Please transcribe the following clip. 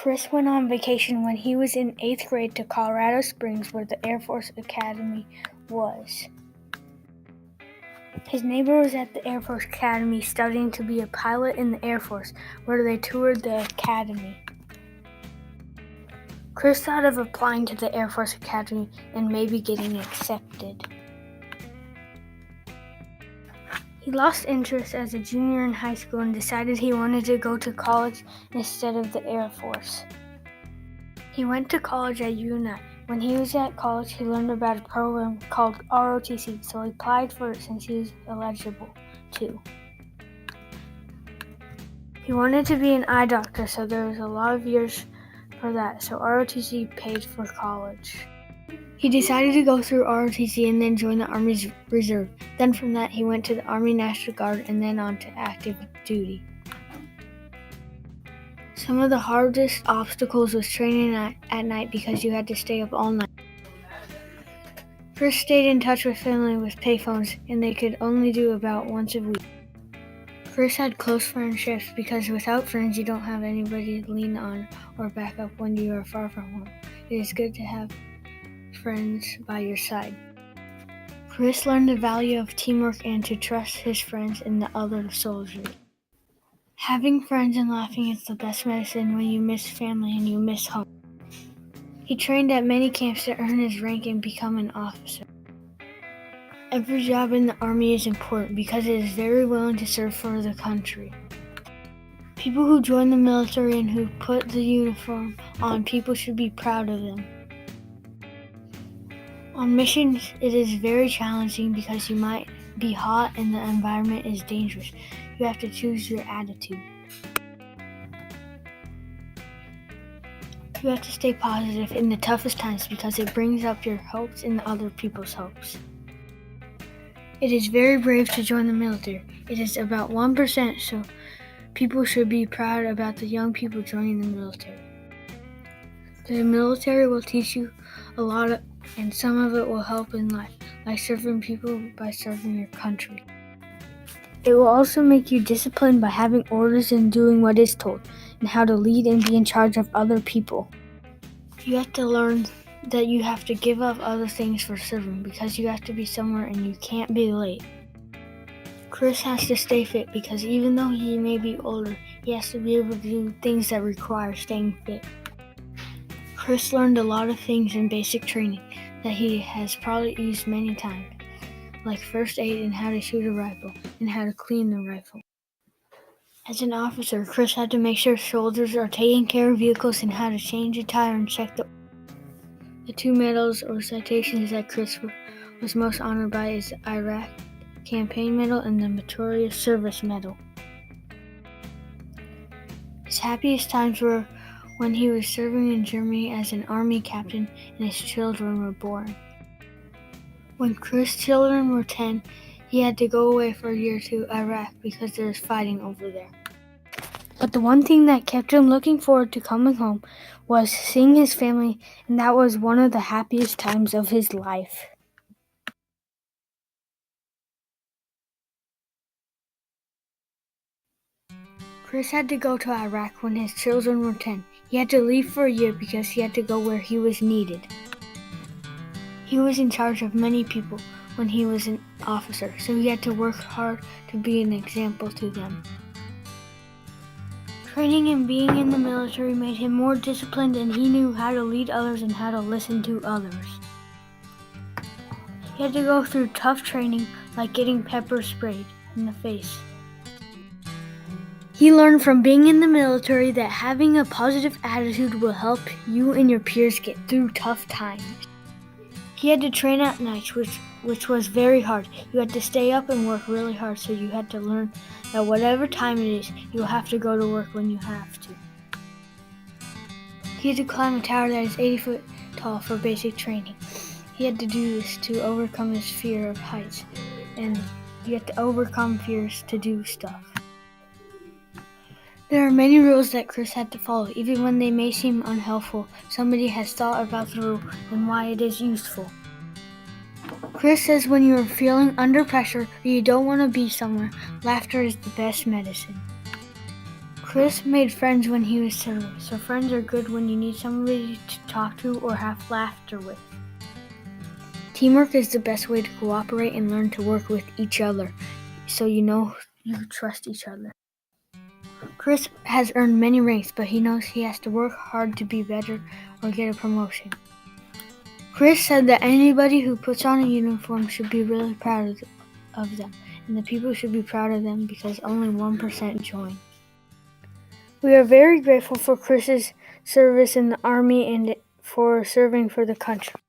Chris went on vacation when he was in 8th grade to Colorado Springs, where the Air Force Academy was. His neighbor was at the Air Force Academy studying to be a pilot in the Air Force, where they toured the academy. Chris thought of applying to the Air Force Academy and maybe getting accepted. He lost interest as a junior in high school and decided he wanted to go to college instead of the Air Force. He went to college at UNI. When he was at college, he learned about a program called ROTC, so he applied for it since he was eligible to. He wanted to be an eye doctor, so there was a lot of years for that, so ROTC paid for college. He decided to go through ROTC and then join the Army Reserve. Then from that, he went to the Army National Guard and then on to active duty. Some of the hardest obstacles was training at night because you had to stay up all night. Chris stayed in touch with family with payphones, and they could only do about once a week. Chris had close friendships because without friends, you don't have anybody to lean on or back up when you are far from home. It is good to have friends by your side. Chris learned the value of teamwork and to trust his friends and the other soldiers. Having friends and laughing is the best medicine when you miss family and you miss home. He trained at many camps to earn his rank and become an officer. Every job in the Army is important because it is very willing to serve for the country. People who join the military and who put the uniform on, people should be proud of them. On missions, it is very challenging because you might be hot and the environment is dangerous. You have to choose your attitude. You have to stay positive in the toughest times because it brings up your hopes and other people's hopes. It is very brave to join the military. It is about 1%, so people should be proud about the young people joining the military. The military will teach you a lot, and some of it will help in life, like serving people by serving your country. It will also make you disciplined by having orders and doing what is told, and how to lead and be in charge of other people. You have to learn that you have to give up other things for serving because you have to be somewhere and you can't be late. Chris has to stay fit because even though he may be older, he has to be able to do things that require staying fit. Chris learned a lot of things in basic training that he has probably used many times, like first aid and how to shoot a rifle and how to clean the rifle. As an officer, Chris had to make sure soldiers are taking care of vehicles and how to change a tire and check the 2 medals or citations that Chris was most honored by is the Iraq Campaign Medal and the Meritorious Service Medal. His happiest times were when he was serving in Germany as an army captain and his children were born. When Chris' children were 10, he had to go away for a year to Iraq because there was fighting over there. But the one thing that kept him looking forward to coming home was seeing his family, and that was one of the happiest times of his life. Chris had to go to Iraq when his children were 10. He had to leave for a year because he had to go where he was needed. He was in charge of many people when he was an officer, so he had to work hard to be an example to them. Training and being in the military made him more disciplined, and he knew how to lead others and how to listen to others. He had to go through tough training like getting pepper sprayed in the face. He learned from being in the military that having a positive attitude will help you and your peers get through tough times. He had to train at night, which was very hard. You had to stay up and work really hard, so you had to learn that whatever time it is, you'll have to go to work when you have to. He had to climb a tower that is 80 feet tall for basic training. He had to do this to overcome his fear of heights, and you have to overcome fears to do stuff. There are many rules that Chris had to follow. Even when they may seem unhelpful, somebody has thought about the rule and why it is useful. Chris says when you are feeling under pressure or you don't want to be somewhere, laughter is the best medicine. Chris made friends when he was serving, so friends are good when you need somebody to talk to or have laughter with. Teamwork is the best way to cooperate and learn to work with each other, so you know you trust each other. Chris has earned many ranks, but he knows he has to work hard to be better or get a promotion. Chris said that anybody who puts on a uniform should be really proud of them, and the people should be proud of them because only 1% join. We are very grateful for Chris's service in the Army and for serving for the country.